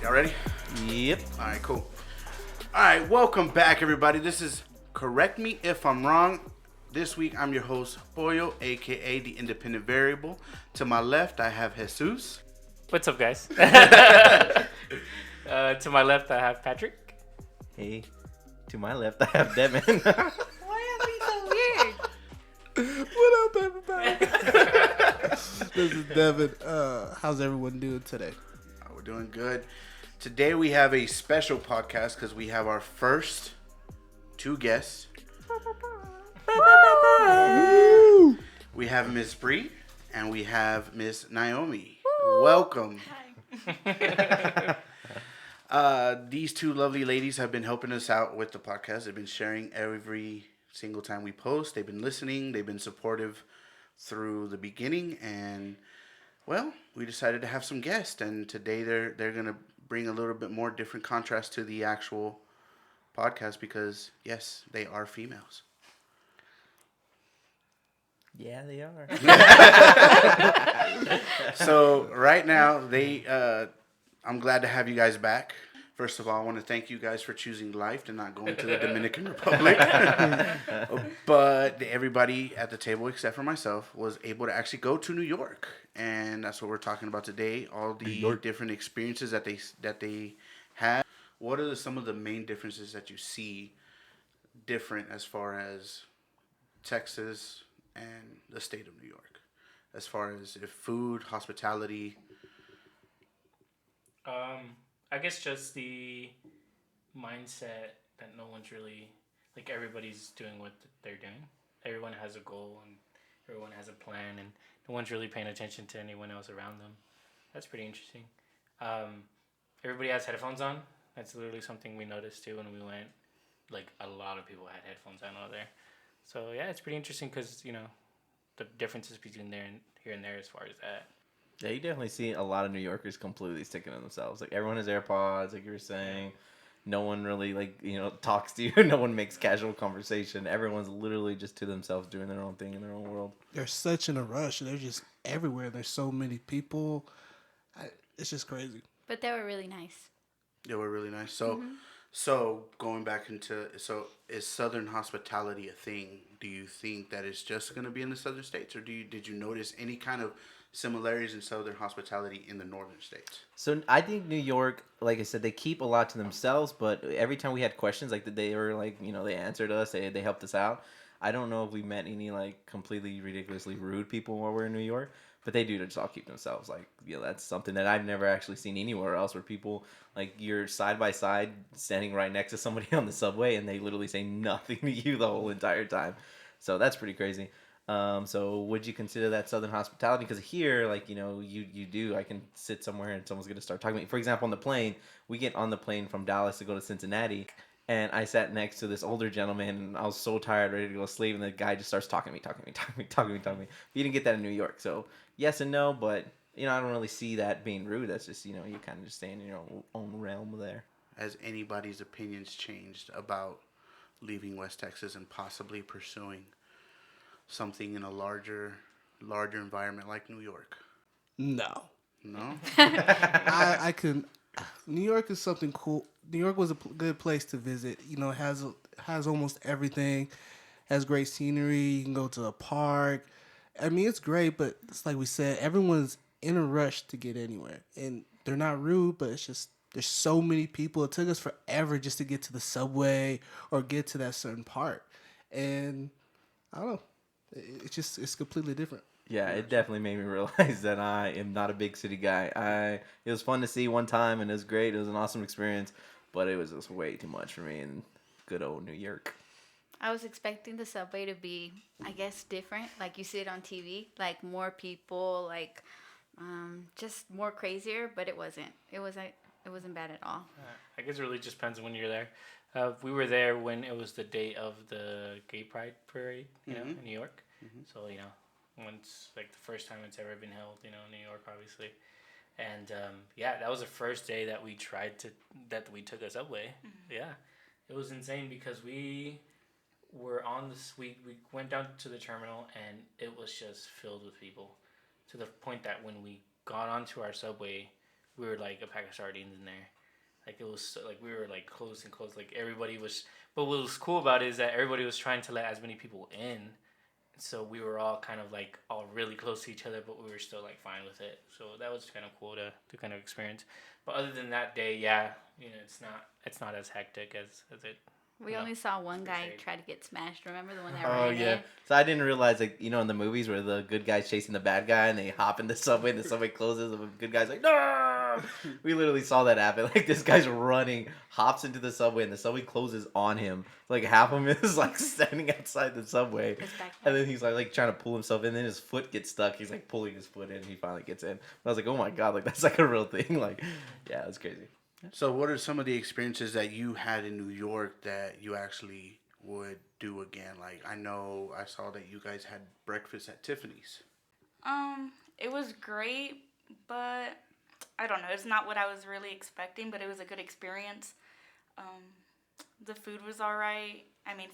Y'all ready? Yep. All right, cool. All right, welcome back, everybody. This is Correct Me If I'm Wrong. This week, I'm your host, Boyo, aka the Independent Variable. To my left, I have Jesus. What's up, guys? To my left, I have Patrick. Hey, to my left, I have Devin. Why are we so weird? What up, everybody? This is Devin. How's everyone doing today? We're doing good. Today, we have a special podcast because we have our first two guests. We have Miss Bree and we have Miss Naomi. Welcome. These two lovely ladies have been helping us out with the podcast. They've been sharing every single time we post. They've been listening. They've been supportive through the beginning. And, well, we decided to have some guests. And today they're going to bring a little bit more different contrast to the actual podcast because, yes, they are females. Yeah, they are. So right now, I'm glad to have you guys back. First of all, I want to thank you guys for choosing life and not going to the Dominican Republic. But everybody at the table, except for myself, was able to actually go to New York, and that's what we're talking about today. All the different experiences that they had. What are some of the main differences that you see different as far as Texas and the state of New York, as far as if food, hospitality? I guess just the mindset that no one's really, like, everybody's doing what they're doing. Everyone has a goal and everyone has a plan, and no one's really paying attention to anyone else around them. That's pretty interesting. Everybody has headphones on. That's literally something we noticed too when we went. Like, a lot of people had headphones on over there. So yeah, it's pretty interesting because, you know, the differences between there and here and there as far as that. Yeah, you definitely see a lot of New Yorkers completely sticking to themselves. Like, everyone has AirPods, like you were saying. No one really, talks to you. No one makes casual conversation. Everyone's literally just to themselves, doing their own thing in their own world. They're such in a rush. They're just everywhere. There's so many people. It's just crazy. But they were really nice. They were really nice. So going back into, is Southern hospitality a thing? Do you think that it's just going to be in the Southern states, or did you notice any kind of similarities in Southern hospitality in the Northern states? So I think New York, like I said, they keep a lot to themselves, but every time we had questions, like, they were like, they answered us, they helped us out. I don't know if we met any, like, completely ridiculously rude people while we're in New York, but they do just all keep themselves. Like, that's something that I've never actually seen anywhere else, where people, like, you're side by side standing right next to somebody on the subway and they literally say nothing to you the whole entire time. So that's pretty crazy. So would you consider that Southern hospitality? Because here, like, you do. I can sit somewhere and someone's going to start talking to me. For example, on the plane, we get on the plane from Dallas to go to Cincinnati, and I sat next to this older gentleman, and I was so tired, ready to go to sleep, and the guy just starts talking to me. You didn't get that in New York. So yes and no, but, I don't really see that being rude. That's just, you kind of just stay in your own realm there. Has anybody's opinions changed about leaving West Texas and possibly pursuing something in a larger environment like New York? No. No? I can. New York is something cool. New York was a good place to visit. It has almost everything. Has great scenery. You can go to a park. I mean, it's great, but it's like we said, everyone's in a rush to get anywhere, and they're not rude, but it's just there's so many people. It took us forever just to get to the subway or get to that certain part, and I don't know. It's completely different. Yeah, it definitely made me realize that I am not a big city guy. It was fun to see one time, and it was great. It was an awesome experience, but it was just way too much for me in good old New York. I was expecting the subway to be, I guess, different. Like you see it on TV, like more people, like just more crazier. But it wasn't. It wasn't bad at all. I guess it really just depends on when you're there. We were there when it was the day of the Gay Pride Parade, in New York. Mm-hmm. So, once, like, the first time it's ever been held, in New York, obviously. And, that was the first day that we we took a subway. Mm-hmm. Yeah. It was insane because we were we went down to the terminal and it was just filled with people to the point that when we got onto our subway, we were like a pack of sardines in there. Like it was so, like we were like close and close. Like everybody was. But what was cool about it is that everybody was trying to let as many people in. So we were all kind of like all really close to each other, but we were still like fine with it. So that was kind of cool to kind of experience. But other than that day, yeah, it's not as hectic as it. We No, only saw one it's guy pretty- try to get smashed. Remember the one that Oh ran yeah. in? So I didn't realize, like, in the movies where the good guy's chasing the bad guy and they hop in the subway and the subway closes and the good guy's like, no. We literally saw that happen. Like, this guy's running, hops into the subway, and the subway closes on him. Like, half of him is like standing outside the subway. It's back And then he's like trying to pull himself in, then his foot gets stuck. He's like pulling his foot in, and he finally gets in. But I was like, oh my god, like that's like a real thing. Like, yeah, it's crazy. So, what are some of the experiences that you had in New York that you actually would do again? Like, I know I saw that you guys had breakfast at Tiffany's. It was great, but I don't know. It's not what I was really expecting, but it was a good experience. The food was all right. I mean,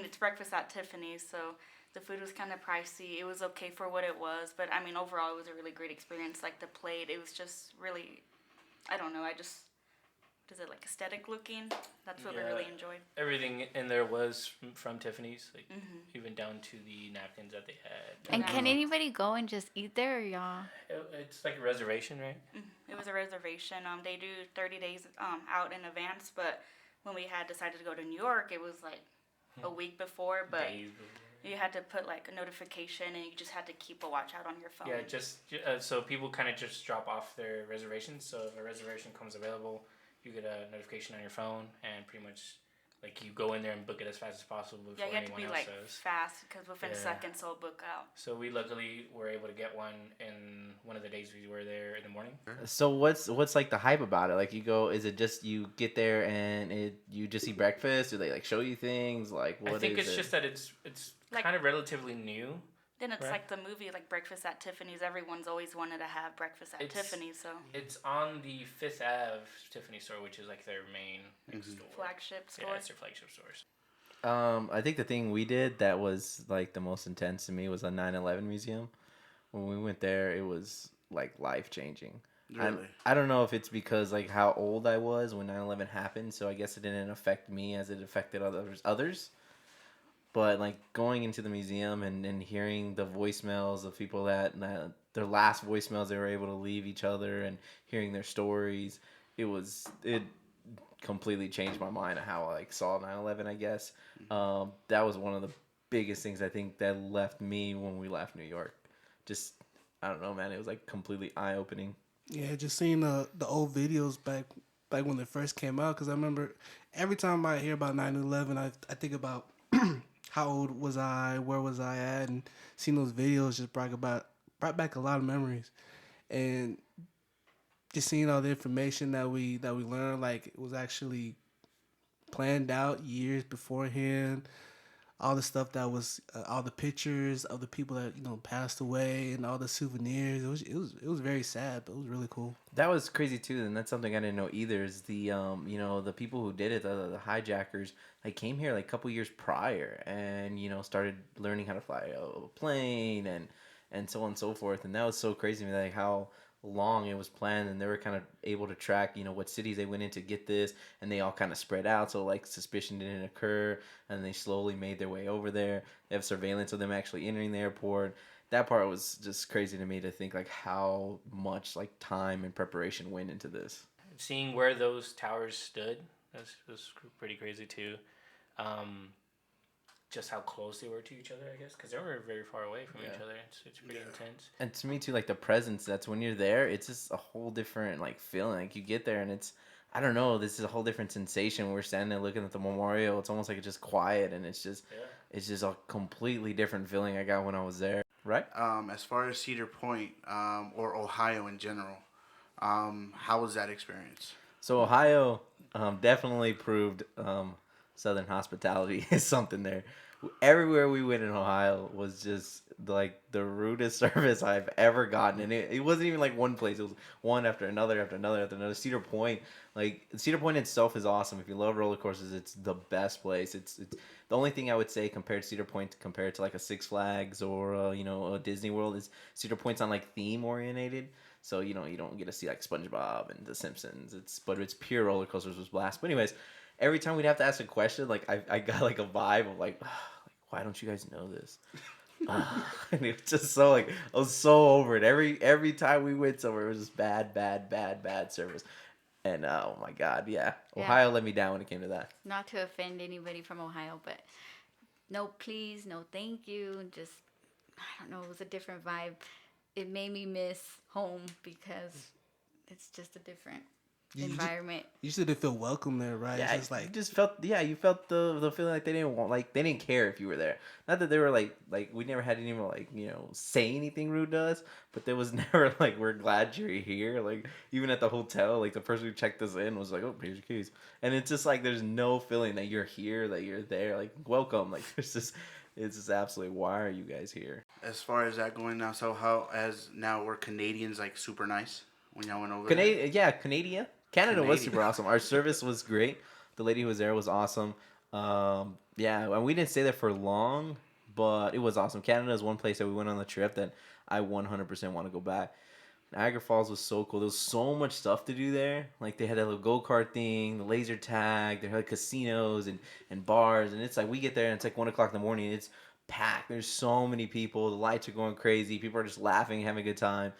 it's breakfast at Tiffany's, so the food was kind of pricey. It was okay for what it was, but I mean, overall, it was a really great experience. Like the plate, it was just really, I don't know. Is it like aesthetic looking? That's what we Yeah. really enjoyed. Everything in there was from Tiffany's, like even down to the napkins that they had. And can anybody go and just eat there, or y'all? It's like a reservation, right? It was a reservation. They do 30 days out in advance, but when we had decided to go to New York, it was like a week before, but Days before. you had to put like a notification and you just had to keep a watch out on your phone. Yeah, just so people kind of just drop off their reservations. So if a reservation comes available, you get a notification on your phone, and pretty much like you go in there and book it as fast as possible before Yeah, you have to anyone be else like does. fast because within Yeah. seconds it'll book out. So we luckily were able to get one in one of the days we were there in the morning. So what's like the hype about it? Like, you go, is it just you get there and you just eat breakfast? Do they like show you things? Like, what is I think it's it? just that it's Like- kind of relatively new. Then it's Right. like the movie, like Breakfast at Tiffany's. Everyone's always wanted to have breakfast at It's- Tiffany's, so It's on the Fifth Ave Tiffany store, which is like their main store. flagship store. Yeah, it's their flagship stores. I think the thing we did that was like the most intense to me was a 9/11 museum. When we went there, it was like life changing. Really? I don't know if it's because like how old I was when 9/11 happened, so I guess it didn't affect me as it affected others. But like going into the museum and hearing the voicemails of people that their last voicemails they were able to leave each other and hearing their stories, it completely changed my mind of how I like saw 9/11, I guess. That was one of the biggest things I think that left me when we left New York. Just, I don't know, man. It was like completely eye-opening. Yeah, just seeing the old videos back when they first came out. Because I remember every time I hear about 9/11, I think about how old was I, where was I at, and seeing those videos just brought back a lot of memories. And just seeing all the information that we learned, like it was actually planned out years beforehand. All the stuff that was, all the pictures of the people that passed away, and all the souvenirs. It was very sad, but it was really cool. That was crazy too, and that's something I didn't know either. Is the the people who did it, the hijackers, like came here like a couple years prior, and started learning how to fly a plane and so on and so forth, and that was so crazy to me, like how long it was planned, and they were kind of able to track what cities they went in to get this, and they all kind of spread out, so like suspicion didn't occur, and they slowly made their way over there. They have surveillance of them actually entering the airport. That part was just crazy to me to think like how much like time and preparation went into this. Seeing where those towers stood, was pretty crazy too. Just how close they were to each other, I guess, because they were very far away from each other. It's pretty intense. And to me too, like the presence, that's when you're there, it's just a whole different like feeling. Like you get there and it's, I don't know, this is a whole different sensation. We're standing there looking at the memorial. It's almost like it's just quiet, and it's just a completely different feeling I got when I was there. Right? As far as Cedar Point, or Ohio in general, how was that experience? So Ohio definitely proved Southern hospitality is something there. Everywhere we went in Ohio was just like the rudest service I've ever gotten, and it wasn't even like one place. It was one after another after another after another. Cedar Point itself is awesome. If you love roller coasters, it's the best place. It's the only thing I would say compared to Cedar Point compared to like a Six Flags or a Disney World is Cedar Point's not like theme orientated. So you don't get to see like SpongeBob and The Simpsons. But it's pure roller coasters was blast. But anyways, every time we'd have to ask a question, like I got like a vibe of like why don't you guys know this? And it was just so like I was so over it. Every time we went somewhere, it was just bad service. And oh my god, yeah. Ohio let me down when it came to that. Not to offend anybody from Ohio, but no please, no thank you. Just, I don't know, it was a different vibe. It made me miss home because it's just a different environment. You should feel welcome there, right? Yeah, It's just like you just felt you felt the feeling like they didn't care if you were there. Not that they were like we never had anyone like say anything rude to us, but there was never like we're glad you're here. Like even at the hotel, like the person who checked us in was like, oh, here's your keys, and it's just like there's no feeling that you're here, that you're there, like welcome. Like it's just absolutely, why are you guys here? As far as that going now, so now we're Canadians like super nice when y'all went over there? Canada was super awesome. Our service was great. The lady who was there was awesome. Yeah, and we didn't stay there for long, but it was awesome. Canada is one place that we went on the trip that I 100% want to go back. Niagara Falls was so cool. There was so much stuff to do there. Like they had that little go-kart thing, the laser tag, they had casinos and bars, and it's like we get there and it's like 1 o'clock in the morning. It's packed. There's so many people. The lights are going crazy. People are just laughing, having a good time.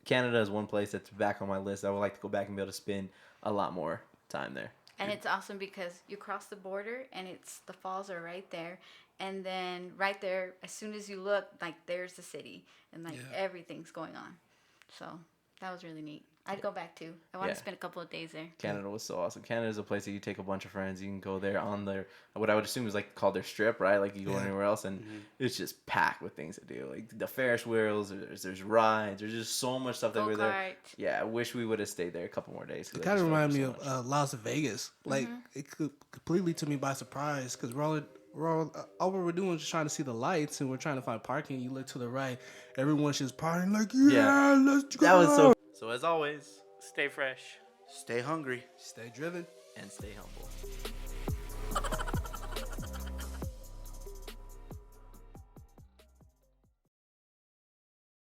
Canada is one place that's back on my list. I would like to go back and be able to spend a lot more time there. And it's awesome because you cross the border and the falls are right there. And then right there, as soon as you look, like there's the city and like everything's going on. So that was really neat. I'd go back too. I want to spend a couple of days there. Canada was so awesome. Canada is a place that you take a bunch of friends. You can go there on their, what I would assume is like called their strip, right? Like you go anywhere else and it's just packed with things to do. Like the Ferris wheels, there's rides, there's just so much stuff that we're there. Yeah, I wish we would have stayed there a couple more days. It kind of reminded me of Las Vegas. Like it completely took me by surprise because all we're doing is just trying to see the lights and we're trying to find parking. You look to the right, everyone's just partying like, let's go. That was so as always, Stay fresh. Stay hungry. Stay driven. and stay humble.